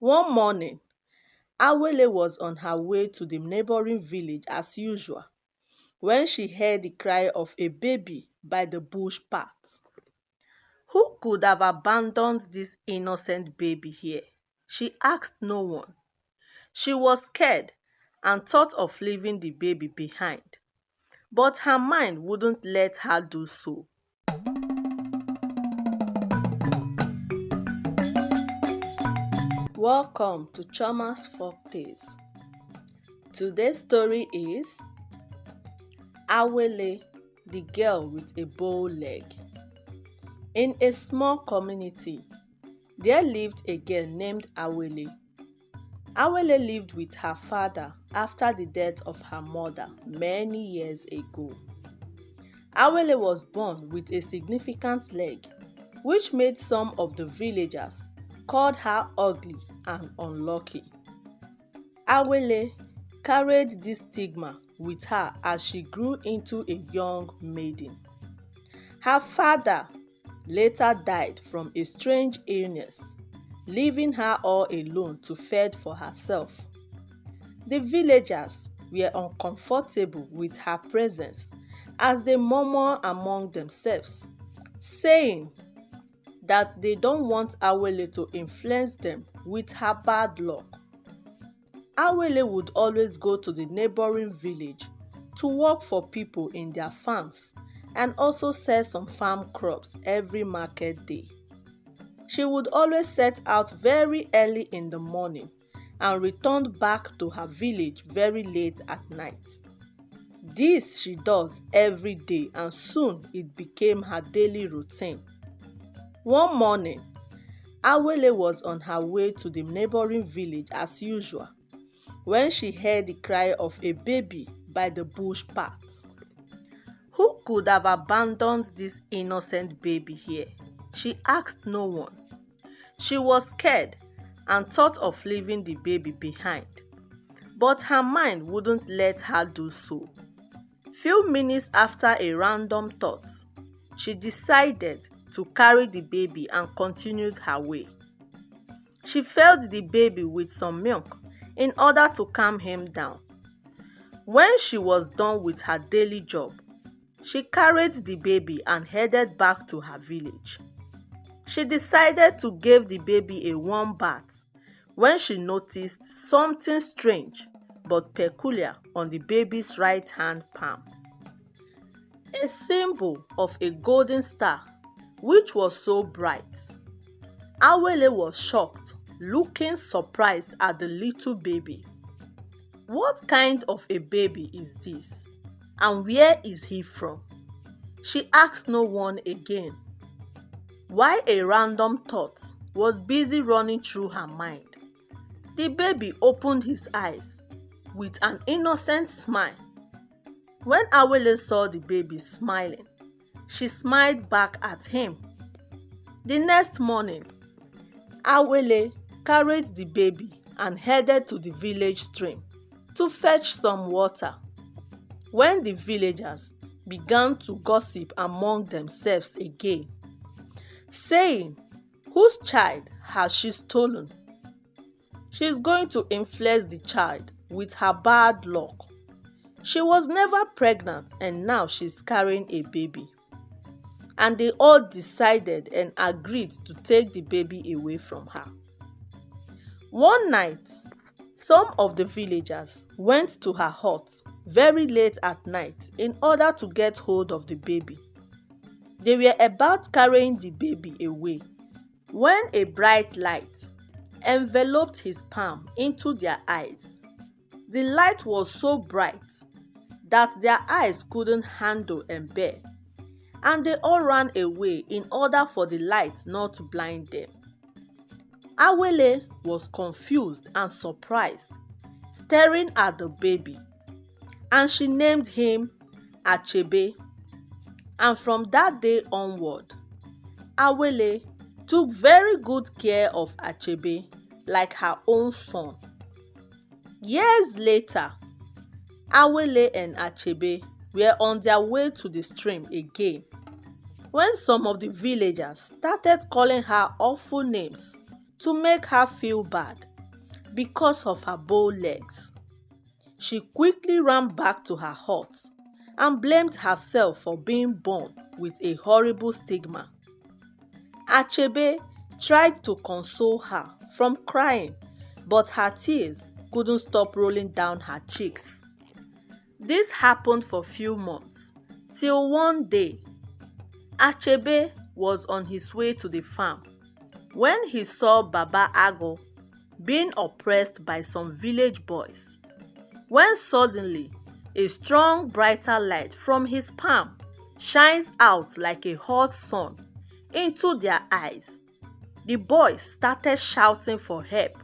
One morning, Awele was on her way to the neighboring village as usual when she heard the cry of a baby by the bush path. Who could have abandoned this innocent baby here? She asked no one. She was scared and thought of leaving the baby behind, but her mind wouldn't let her do so. Welcome to Chama's Folk Tales. Today's story is Awele, the girl with a bow leg. In a small community, there lived a girl named Awele. Awele lived with her father after the death of her mother many years ago. Awele was born with a significant leg, which made some of the villagers call her ugly and unlucky. Awele carried this stigma with her as she grew into a young maiden. Her father later died from a strange illness, leaving her all alone to fend for herself. The villagers were uncomfortable with her presence as they murmured among themselves, saying that they don't want Awele to influence them with her bad luck. Awele would always go to the neighboring village to work for people in their farms and also sell some farm crops every market day. She would always set out very early in the morning and returned back to her village very late at night. This she does every day, and soon it became her daily routine. One morning, Awele was on her way to the neighboring village as usual when she heard the cry of a baby by the bush path. Who could have abandoned this innocent baby here? She asked no one. She was scared and thought of leaving the baby behind, but her mind wouldn't let her do so. Few minutes after a random thought, she decided to carry the baby and continued her way. She fed the baby with some milk in order to calm him down. When she was done with her daily job, she carried the baby and headed back to her village. She decided to give the baby a warm bath when she noticed something strange but peculiar on the baby's right hand palm. A symbol of a golden star which was so bright. Awele was shocked, looking surprised at the little baby. What kind of a baby is this? And where is he from? She asked no one again. While a random thought was busy running through her mind, the baby opened his eyes with an innocent smile. When Awele saw the baby smiling, she smiled back at him. The next morning, Awele carried the baby and headed to the village stream to fetch some water. When the villagers began to gossip among themselves again, saying, "Whose child has she stolen? She's going to influence the child with her bad luck. She was never pregnant and now she's carrying a baby." And they all decided and agreed to take the baby away from her. One night, some of the villagers went to her hut very late at night in order to get hold of the baby. They were about carrying the baby away when a bright light enveloped his palm into their eyes. The light was so bright that their eyes couldn't handle and bear, and they all ran away in order for the light not to blind them. Awele was confused and surprised, staring at the baby, and she named him Achebe. And from that day onward, Awele took very good care of Achebe like her own son. Years later, Awele and Achebe were on their way to the stream again when some of the villagers started calling her awful names to make her feel bad. because of her bow legs. She quickly ran back to her hut and blamed herself for being born with a horrible stigma. Achebe tried to console her from crying, but her tears couldn't stop rolling down her cheeks. This happened for few months, till one day, Achebe was on his way to the farm when he saw Baba Ago being oppressed by some village boys. When suddenly, a strong brighter light from his palm shines out like a hot sun into their eyes. The boys started shouting for help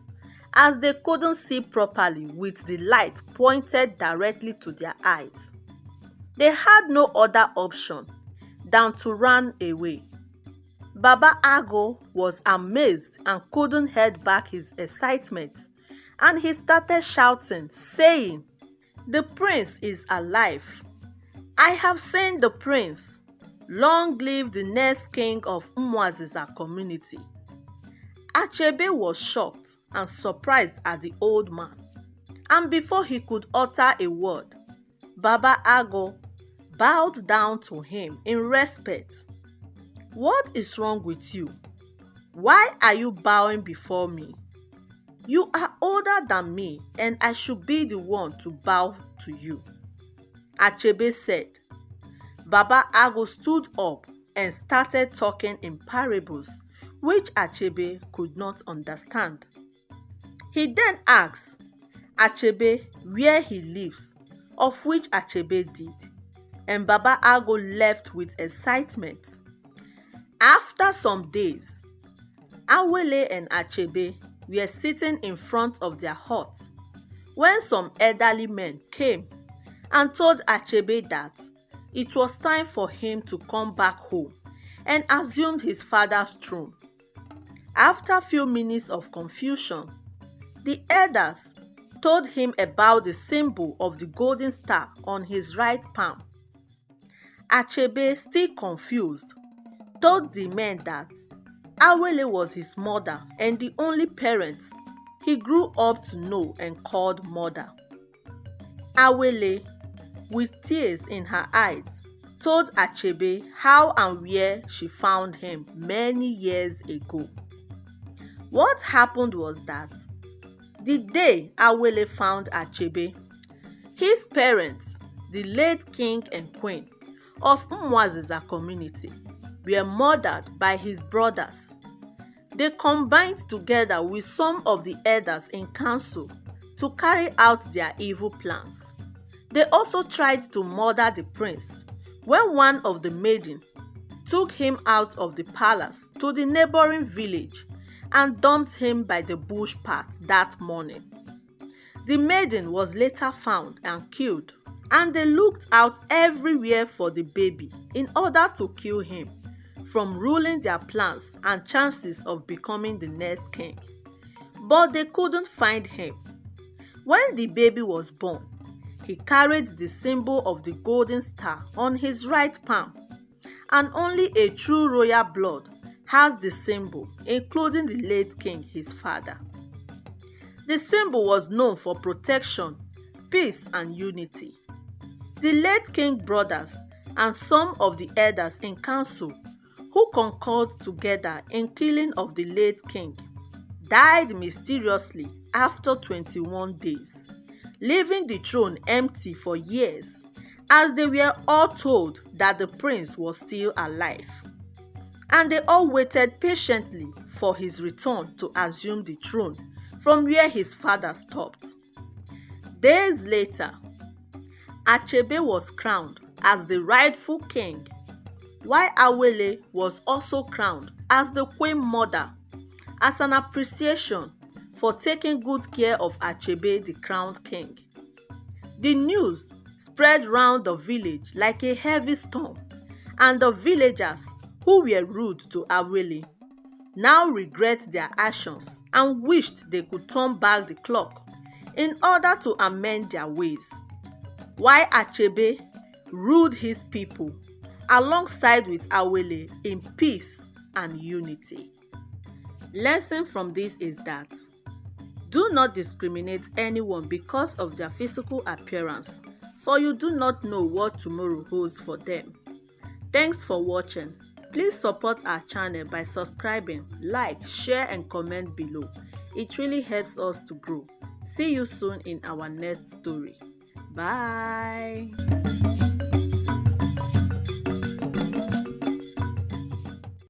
as they couldn't see properly with the light pointed directly to their eyes. They had no other option than to run away. Baba Ago was amazed and couldn't hold back his excitement, and he started shouting, saying, "The prince is alive! I have seen the prince! Long live the next king of Umuaziza community!" Achebe was shocked and surprised at the old man, and before he could utter a word, Baba Ago bowed down to him in respect. "What is wrong with you? Why are you bowing before me? You are older than me, and I should be the one to bow to you," Achebe said. Baba Ago stood up and started talking in parables, which Achebe could not understand. He then asked Achebe where he lives, of which Achebe did, and Baba Ago left with excitement. After some days, Awele and Achebe were sitting in front of their hut when some elderly men came and told Achebe that it was time for him to come back home and assume his father's throne. After few minutes of confusion, the elders told him about the symbol of the golden star on his right palm. Achebe, still confused, told the men that Awele was his mother and the only parent he grew up to know and called mother. Awele, with tears in her eyes, told Achebe how and where she found him many years ago. What happened was that the day Awele found Achebe, his parents, the late king and queen of Umuaziza community, were murdered by his brothers. They combined together with some of the elders in council to carry out their evil plans. They also tried to murder the prince when one of the maidens took him out of the palace to the neighboring village and dumped him by the bush path that morning. The maiden was later found and killed, and they looked out everywhere for the baby in order to kill him from ruling their plans and chances of becoming the next king. But they couldn't find him. When the baby was born, he carried the symbol of the golden star on his right palm, and only a true royal blood has the symbol, including the late king, his father. The symbol was known for protection, peace, and unity. The late king brothers and some of the elders in council who concurred together in killing of the late king died mysteriously after 21 days, leaving the throne empty for years, as they were all told that the prince was still alive. And they all waited patiently for his return to assume the throne from where his father stopped. Days later, Achebe was crowned as the rightful king, while Awele was also crowned as the queen mother, as an appreciation for taking good care of Achebe, the crowned king. The news spread round the village like a heavy storm, and the villagers who were rude to Awele now regret their actions and wished they could turn back the clock in order to amend their ways, while Achebe ruled his people alongside with Awele in peace and unity. Lesson from this is that Do not discriminate anyone because of their physical appearance, for you do not know what tomorrow holds for them. Thanks for watching. Please support our channel by subscribing, like, share and comment below. It really helps us to grow. See you soon in our next story. Bye.